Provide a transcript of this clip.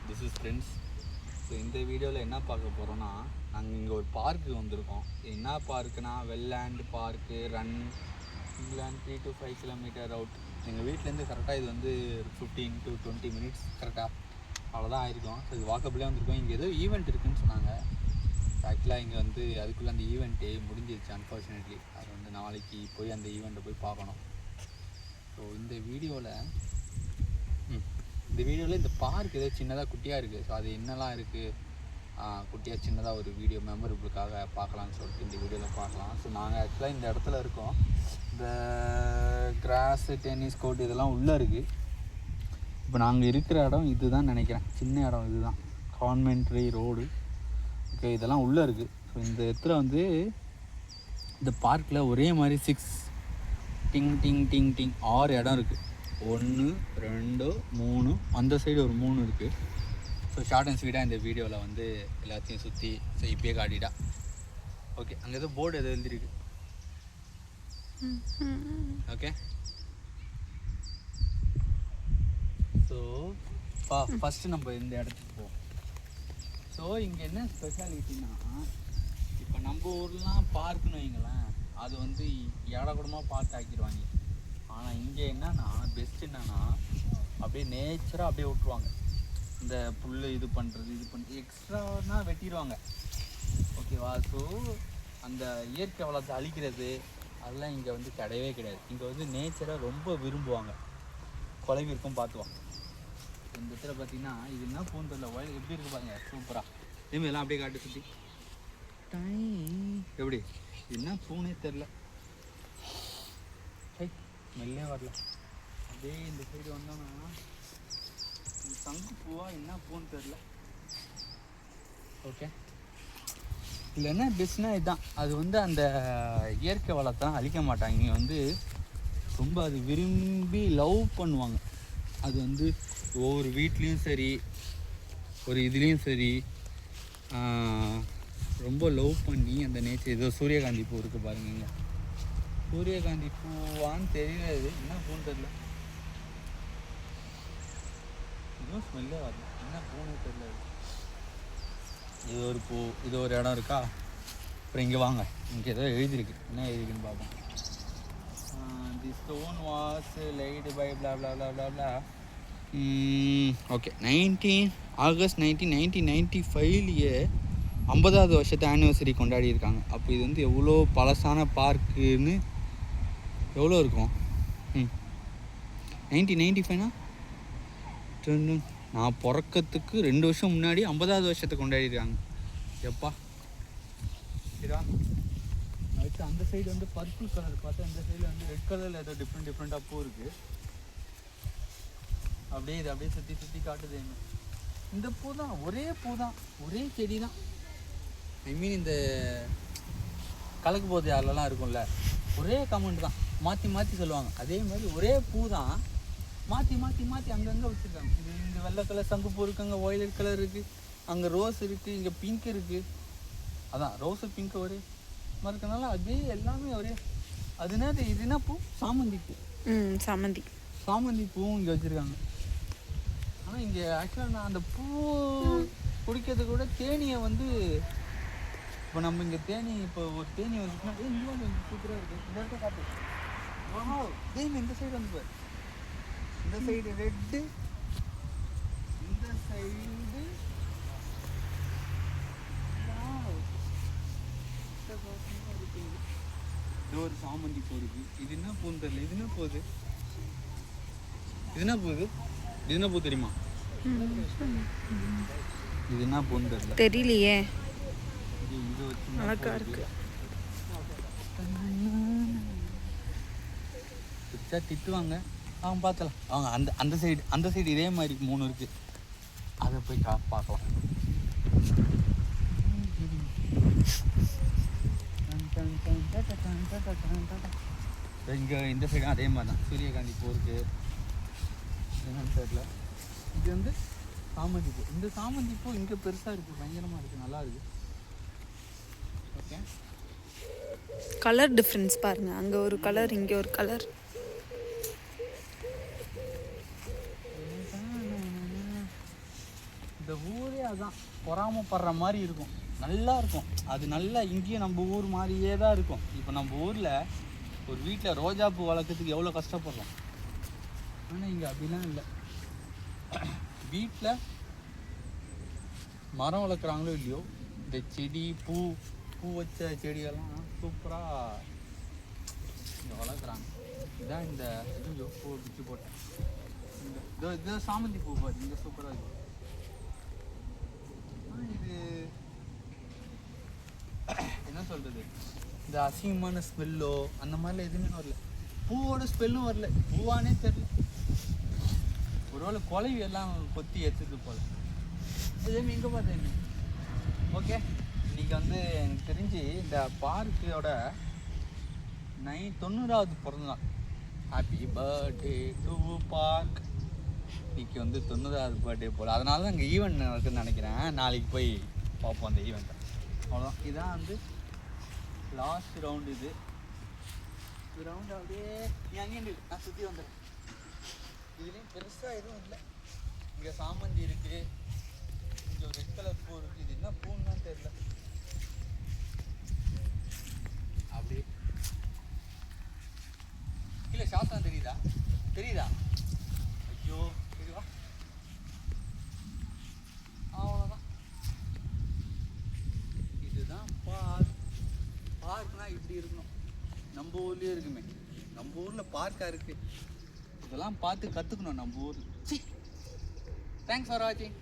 This is friends. So இந்த வீடியோவில் என்ன பார்க்க போகிறோன்னா, நாங்கள் இங்கே ஒரு பார்க்கு வந்திருக்கோம். என்ன பார்க்குனா வெல்லாண்ட் பார்க்கு, ரன் இங்கிலாந்து 3 to 5 கிலோமீட்டர் அவுட். எங்கள் வீட்டிலேருந்து கரெக்டாக இது வந்து 15 to 20 மினிட்ஸ் கரெக்டாக அவ்வளோதான் ஆயிருக்கும். ஸோ இது வாக்கப்புலேயே வந்திருக்கோம். இங்கே ஏதோ ஈவெண்ட் இருக்குதுன்னு சொன்னாங்க. ஆக்சுவலாக இங்கே வந்து அதுக்குள்ளே அந்த ஈவெண்ட்டு முடிஞ்சிருச்சு அன்ஃபார்ச்சுனேட்லி. அது வந்து நாளைக்கு போய் அந்த ஈவெண்ட்டை போய் பார்க்கணும். ஸோ இந்த வீடியோவில் இந்த பார்க் ஏதோ சின்னதாக குட்டியாக இருக்குது. ஸோ அது என்னெல்லாம் இருக்குது, குட்டியாக சின்னதாக ஒரு வீடியோ மெமரபிளுக்காக பார்க்கலான்னு சொல்லிட்டு இந்த வீடியோவில் பார்க்கலாம். ஸோ நாங்கள் ஆக்சுவலாக இந்த இடத்துல இருக்கோம். இந்த கிராஸு, டென்னிஸ் கோர்ட் இதெல்லாம் உள்ளே இருக்குது. இப்போ நாங்கள் இருக்கிற இடம் இதுதான் நினைக்கிறேன், சின்ன இடம் இதுதான், கான்வென்ட்ரி ரோடு. ஓகே, இதெல்லாம் உள்ளே இருக்குது. ஸோ இந்த இடத்துல வந்து இந்த பார்க்கில் ஒரே மாதிரி 6 இடம் இருக்குது. 1 2 3, அந்த சைடு ஒரு 3 இருக்குது. ஸோ ஷார்ட் அண்ட் ஸ்வீட்டாக இந்த வீடியோவில் வந்து எல்லாத்தையும் சுற்றி இப்பயே காட்டிட்டா. ஓகே, அங்கே ஏதோ போர்டு எதோ எழுதிருக்கு. ஓகே, ஸோ ஃபஸ்ட்டு நம்ம இந்த இடத்துக்கு போவோம். ஸோ இங்கே என்ன ஸ்பெஷாலிட்டினா, இப்போ நம்ம ஊர்லாம் பார்க்குன்னு வைங்களேன், அது வந்து ஏடக்கூடமாக பார்க் ஆக்கிடுவாங்க. ஆனால் இங்கே என்னன்னா பெஸ்ட் என்னன்னா, அப்படியே நேச்சராக அப்படியே விட்டுருவாங்க. இந்த புல் இது பண்ணுறது எக்ஸ்ட்ரானா வெட்டிடுவாங்க. ஓகேவா? ஸோ அந்த இயற்கை வளத்தை அழிக்கிறது அதெல்லாம் இங்கே வந்து கிடையவே கிடையாது. இங்கே வந்து நேச்சரை ரொம்ப விரும்புவாங்க. குழம்பு இருக்கும் பார்த்துவாங்க. இந்த இடத்துல பார்த்தீங்கன்னா இது என்ன பூன்னு தெரியல, வயல் எப்படி இருக்கு பாருங்க, சூப்பராக. இதேமாதிரிலாம் அப்படியே காட்டு சுற்றி எப்படி என்ன பூனே தெரில, மெல்லே வரல. அப்படியே இந்த சைடு வந்தோம்னா சங்கு பூவா என்ன பூன்னு தெரில. ஓகே, இதில் என்ன பெஸ்ட்னா இதுதான், அது வந்து அந்த இயற்கை வளத்தை அழிக்க மாட்டாங்க. இங்கே வந்து ரொம்ப அது விரும்பி லவ் பண்ணுவாங்க. அது வந்து ஒவ்வொரு வீட்லேயும் சரி, ஒரு இதுலேயும் சரி, ரொம்ப லவ் பண்ணி அந்த நேச்சர். ஏதோ சூரியகாந்தி பூ இருக்குது பாருங்க. இங்கே சூரியகாந்தி பூவான்னு தெரியல, இது என்ன பூன்னு தெரியல, இன்னும் ஸ்மெல்லே வரல, என்ன பூன்னு தெரியல. இது ஒரு பூ, இது ஒரு இடம் இருக்கா. அப்புறம் இங்கே வாங்க, இங்கே ஏதோ எழுதியிருக்கு, என்ன எழுதிருக்குன்னு பார்ப்போம். The stone was laid by blah blah blah blah blah. Okay, August 1995 50வது வருஷத்தை ஆனிவர்சரி கொண்டாடி இருக்காங்க. அப்போ இது வந்து எவ்வளோ பழசான பார்க்குன்னு எவ்வளோ இருக்கும். 1995னா நான் பிறக்கிறதுக்கு 2 வருஷம் முன்னாடி 50வது வருஷத்தை கொண்டாடிருக்காங்க. எப்பா சரிடா. அடுத்து அந்த சைடு வந்து பர்பிள் கலர் பார்த்தா, இந்த சைடில் வந்து ரெட் கலரில் ஏதோ டிஃப்ரெண்ட்டாக பூ இருக்குது. அப்படியே இது அப்படியே சுற்றி காட்டுது. இந்த பூ தான், ஒரே பூ தான், ஒரே செடி தான். ஐ மீன் இந்த கலக்கு போது யாரெல்லாம் இருக்கும்ல, ஒரே கமெண்ட் தான், மாற்றி சொல்லுவாங்க. அதே மாதிரி ஒரே பூ தான், மாற்றி அங்கங்கே வச்சுருக்காங்க. இது இந்த வெள்ளை கலர் சங்குப்பூ இருக்குது, அங்கே ஒயலட் கலர் இருக்குது, அங்கே ரோஸ் இருக்குது, இங்கே பிங்க் இருக்குது. அதான் ரோஸு பிங்க் ஒரே மாதிரி இருக்கனால அதே எல்லாமே ஒரே. அதுனா இது என்ன பூ? சாமந்தி பூ. சாமந்தி பூவும் இங்கே வச்சுருக்காங்க. ஆனால் இங்கே ஆக்சுவலாக நான் அந்த பூ குடிக்கிறது கூட தேனியை வந்து, இப்போ நம்ம இங்கே தேனி, இப்போ ஒரு தேனி வந்துச்சுன்னா இங்கே வந்து சூப்பராக இருக்குது. இந்த இடத்த காட்டு. தேனி இந்த சைடு வந்து பாரு, இந்த சைடு ரெட்டு, இந்த சைடு இது ஒரு சாமந்தி பூ இருக்குது. இது என்ன பூன்னு தெரியல, இது என்ன போகுது, இது என்ன பூ தெரியுமா? இது என்ன பூன்னு தெரியலையே. அழகா இருக்கு. திட்டுவாங்க அவங்க, பார்த்தலாம் அவங்க. அந்த சைடு இதே மாதிரி 3 இருக்குது. அதை போய் பார்க்கலாம். இங்கே இந்த சைடு அதே மாதிரி தான், சூரியகாந்தி பூ இருக்குது. என்னன்னு தெரியல. இது வந்து சாமந்தி பூ. இந்த சாமந்தி பூ இங்கே பெருசாக இருக்குது, பயங்கரமாக இருக்குது, நல்லா இருக்குது. ஓகே, கலர் டிஃப்ரென்ஸ் பாருங்க, அங்கே ஒரு கலர், இங்கே ஒரு கலர். இந்த ஊரே அதான் பொறாமப்படுற மாதிரி இருக்கும், நல்லா இருக்கும். அது நல்லா இங்கேயும் நம்ம ஊர் மாதிரியே தான் இருக்கும். இப்போ நம்ம ஊரில் ஒரு வீட்டில் ரோஜாப்பூ வளர்க்குறதுக்கு எவ்வளோ கஷ்டப்படுறோம், ஆனால் இங்கே அப்படிலாம் இல்லை. வீட்டில் மரம் வளர்க்குறாங்களோ இல்லையோ, இந்த செடி பூ வச்ச செடியெல்லாம் சூப்பராக இங்கே வளர்க்குறாங்க. இதான் இந்த இது பூ பிச்சு போட்டேன். இந்த சாமந்தி பூ பாரு, இங்கே சூப்பராக இருக்கும். இது என்ன சொல்கிறது, இந்த அசிங்கமான ஸ்மெல்லோ அந்த மாதிரிலாம் எதுவுமே வரல. பூவோட ஸ்மெல்லும் வரல, பூவானே தெரில. ஒருவேளை குலைவி எல்லாம் கொத்தி எடுத்துது போல். இதேமாரி இங்கே பார்த்தேன். ஓகே, இன்றைக்கி வந்து எனக்கு தெரிஞ்சு இந்த பார்க்கோட 90வது பிறந்தநாள். Happy birthday to park. இன்றைக்கி வந்து 90வது பர்த்டே போல். அதனால தான் இங்கே ஈவெண்ட் நடக்குதுன்னு நினைக்கிறேன். நாளைக்கு போய் பார்ப்போம் அந்த ஈவெண்ட்டை. அவ்வளோதான். இதுதான் வந்து லாஸ்ட் ரவுண்டு. இது ரவுண்டு அப்படியே நீ அங்கேயும் நான் சுற்றி வந்துடுறேன். இதுலேயும் பெருசாக எதுவும் இல்லை. இங்கே சாமந்தி இருக்குது, இங்கே ஒரு ரெட் கலர் பூ இருக்குது. இது என்ன பூன்னு தான் தெரியல. அப்படியே இல்லை சாஸ்திரம் தெரியுதா? ஐயோ இதுவா, அவ்வளோதான். இதுதான் பார்க்னா இப்படி இருக்கணும். நம்ம ஊர்லேயே இருக்குமே, நம்ம ஊரில் பார்க்காக இருக்குது. இதெல்லாம் பார்த்து கற்றுக்கணும் நம்ம ஊரில். தேங்க்ஸ் ஃபார் வாட்சிங்.